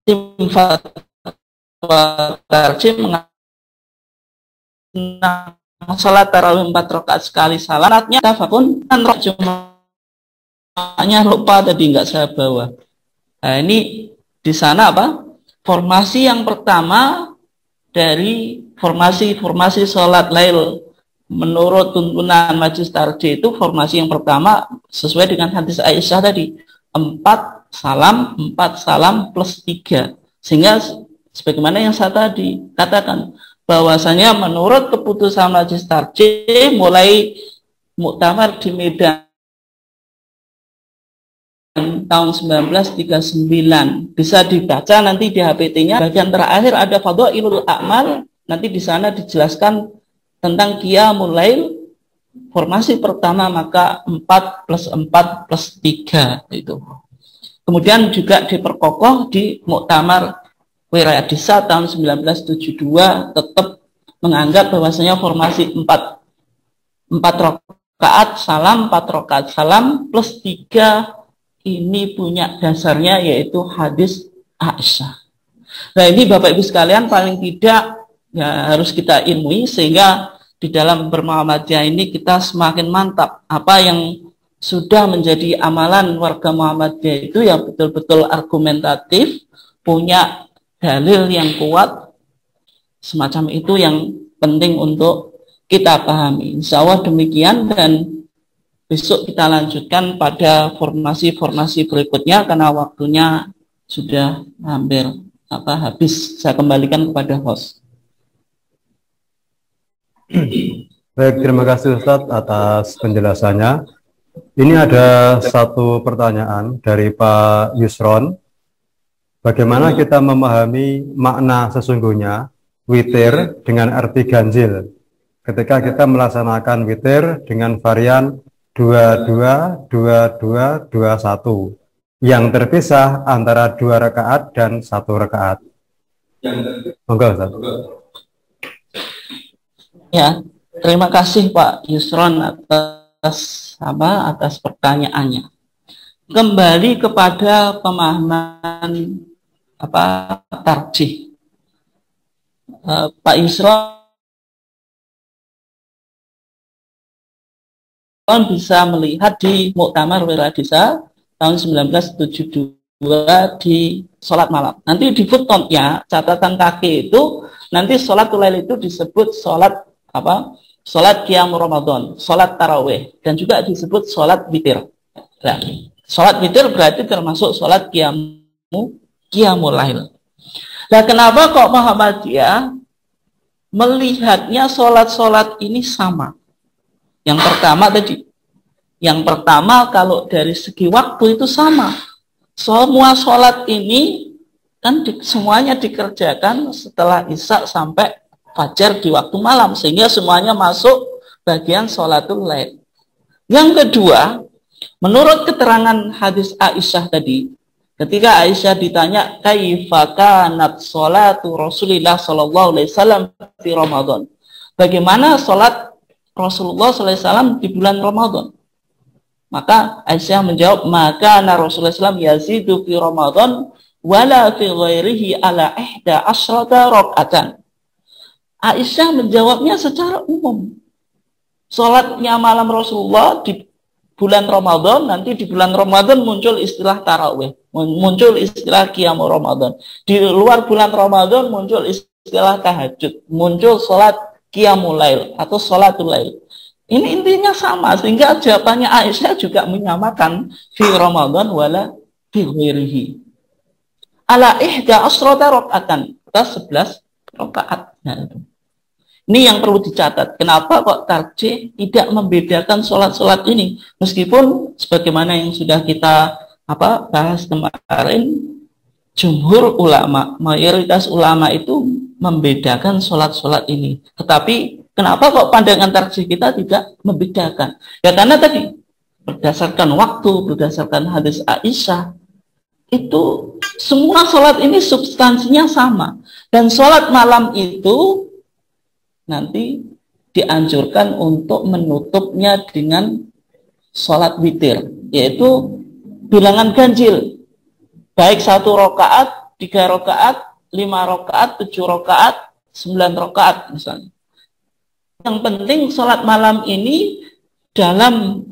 tim fatwa tarjih mengatakan salat tarawih 4 rakaat sekali salatnya tafakun kan hanya lupa tadi nggak saya bawa. Nah, ini di sana formasi yang pertama dari formasi sholat lail menurut tuntunan majelis tarjih itu, formasi yang pertama sesuai dengan hadis Aisyah tadi, 4 salam plus 3, sehingga sebagaimana yang saya tadi katakan bahwasanya menurut keputusan majelis tarjih mulai muktamar di Medan tahun 1939, bisa dibaca nanti di HPT-nya bagian terakhir ada Fadhailul A'mal, nanti di sana dijelaskan tentang Qiyamul Lail formasi pertama, maka 4 plus 4 plus 3 itu. Kemudian juga diperkokoh di Muktamar Wilayadisa tahun 1972, tetap menganggap bahwasanya formasi 4 rakaat rakaat salam, 4 rakaat salam, plus 3 ini punya dasarnya yaitu hadis Aisyah. Nah ini Bapak Ibu sekalian paling tidak ya harus kita ilmui sehingga di dalam bermuhammadiyah ini kita semakin mantap. Apa yang sudah menjadi amalan warga Muhammadiyah itu yang betul-betul argumentatif, punya dalil yang kuat, semacam itu yang penting untuk kita pahami. Insya Allah demikian, dan besok kita lanjutkan pada formasi-formasi berikutnya karena waktunya sudah hampir habis. Saya kembalikan kepada host. Baik, terima kasih Ustadz atas penjelasannya. Ini ada satu pertanyaan dari Pak Yusron. Bagaimana kita memahami makna sesungguhnya witir dengan arti ganjil ketika kita melaksanakan witir dengan varian 22, 22, 21 yang terpisah antara 2 rakaat dan 1 rakaat? Monggo Ustaz. Ya, terima kasih Pak Yusron atas pertanyaannya. Kembali kepada pemahaman tarjih. Pak Yusron bisa melihat di Muktamar Wiladisa tahun 1972 di sholat malam. Nanti di footnote-nya, catatan kaki itu, nanti sholatul lail itu disebut sholat sholat qiyam Ramadan, sholat tarawih, dan juga disebut sholat witir. Nah, sholat witir berarti termasuk sholat qiyamul lail. Nah, kenapa kok Muhammadiyah melihatnya sholat-sholat ini sama? Yang pertama kalau dari segi waktu itu sama. Semua sholat ini kan semuanya dikerjakan setelah isya sampai fajar di waktu malam, sehingga semuanya masuk bagian sholatul lail. Yang kedua, menurut keterangan hadis Aisyah tadi, ketika Aisyah ditanya kaifa kanat sholatu Rasulillah sallallahu alaihi wasallam di Ramadan, bagaimana sholat Rasulullah sallallahu alaihi wasallam di bulan Ramadan, maka Aisyah menjawab, maka Rasulullah SAW yazidu fi Ramadan wala fi ghairihi ala ihda asyrata raka'atan. Aisyah menjawabnya secara umum. Sholatnya malam Rasulullah di bulan Ramadan, nanti di bulan Ramadan muncul istilah tarawih, muncul istilah qiyamul Ramadan. Di luar bulan Ramadan muncul istilah tahajud, muncul sholat qiyamul lail atau sholatul lail. Ini intinya sama, sehingga jawabannya Aisyah juga menyamakan fi Ramadan wala fi ghairihi. Ala ihda asrata raka'atan, 11 rakaat. Nah, itu. Ini yang perlu dicatat. Kenapa kok tarjih tidak membedakan sholat-sholat ini? Meskipun sebagaimana yang sudah kita bahas kemarin, jumhur ulama, mayoritas ulama itu membedakan sholat-sholat ini. Tetapi kenapa kok pandangan tarjih kita tidak membedakan? Ya karena tadi berdasarkan waktu, berdasarkan hadis Aisyah, itu semua sholat ini substansinya sama. Dan sholat malam itu nanti dianjurkan untuk menutupnya dengan sholat witir, yaitu bilangan ganjil, baik 1 rakaat, 3 rakaat, 5 rakaat, 7 rakaat, 9 rakaat misalnya. Yang penting sholat malam ini dalam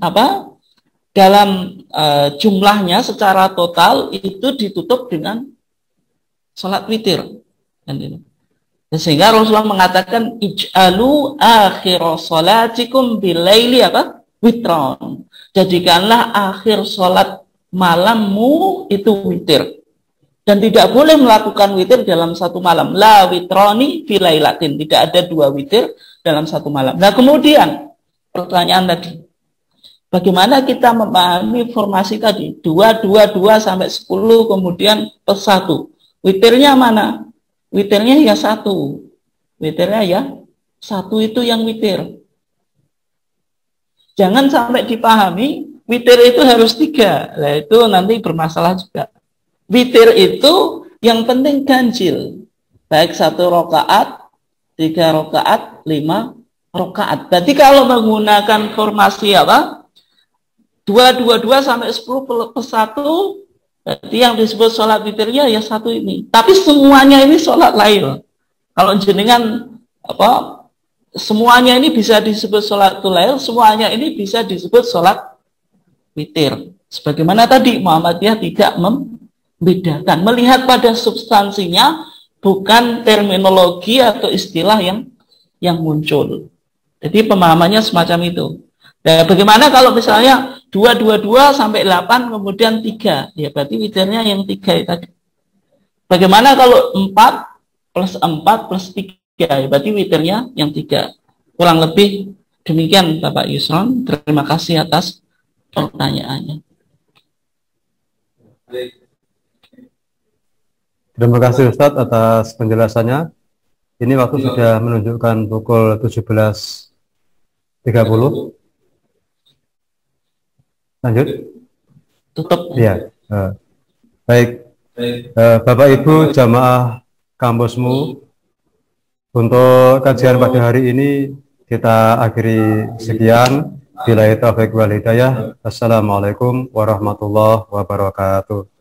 jumlahnya secara total itu ditutup dengan sholat witir. Sehingga Rasulullah mengatakan ij'alu akhir sholatikum bilaili witron. Jadikanlah akhir sholat malammu itu witir. Dan tidak boleh melakukan witir dalam satu malam. La witroni bilailatin. Tidak ada 2 witir dalam satu malam. Nah kemudian pertanyaan tadi, bagaimana kita memahami formasi tadi 2, 2, 2 sampai 10 kemudian plus 1. Witirnya mana? Witirnya ya 1. Witirnya ya 1 itu yang witir. Jangan sampai dipahami witir itu harus 3. Nah itu nanti bermasalah juga. Witir itu yang penting ganjil. Baik 1 rakaat, 3 rakaat, 5 rakaat. Berarti kalau menggunakan formasi apa? 2 sampai 10 plus 1, berarti yang disebut sholat witirnya ya satu ini. Tapi semuanya ini sholat lail. Kalau jenengan apa? Semuanya ini bisa disebut sholatul lail, semuanya ini bisa disebut sholat witir. Sebagaimana tadi Muhammadiyah tidak membedakan, melihat pada substansinya, bukan terminologi atau istilah yang muncul. Jadi pemahamannya semacam itu. Nah, bagaimana kalau misalnya 2 sampai 8 kemudian 3, ya berarti witirnya yang 3 tadi. Bagaimana kalau 4 plus 3, ya berarti witirnya yang 3. Kurang lebih demikian Bapak Yusron. Terima kasih atas pertanyaannya. Terima kasih Ustadz atas penjelasannya. Ini waktu sudah menunjukkan pukul 17.30. Lanjut. Tutup. Ya. Baik. Bapak Ibu jamaah kampusmu, untuk kajian pada hari ini kita akhiri sekian. Billahi taufiq wal hidayah. Assalamualaikum warahmatullahi wabarakatuh.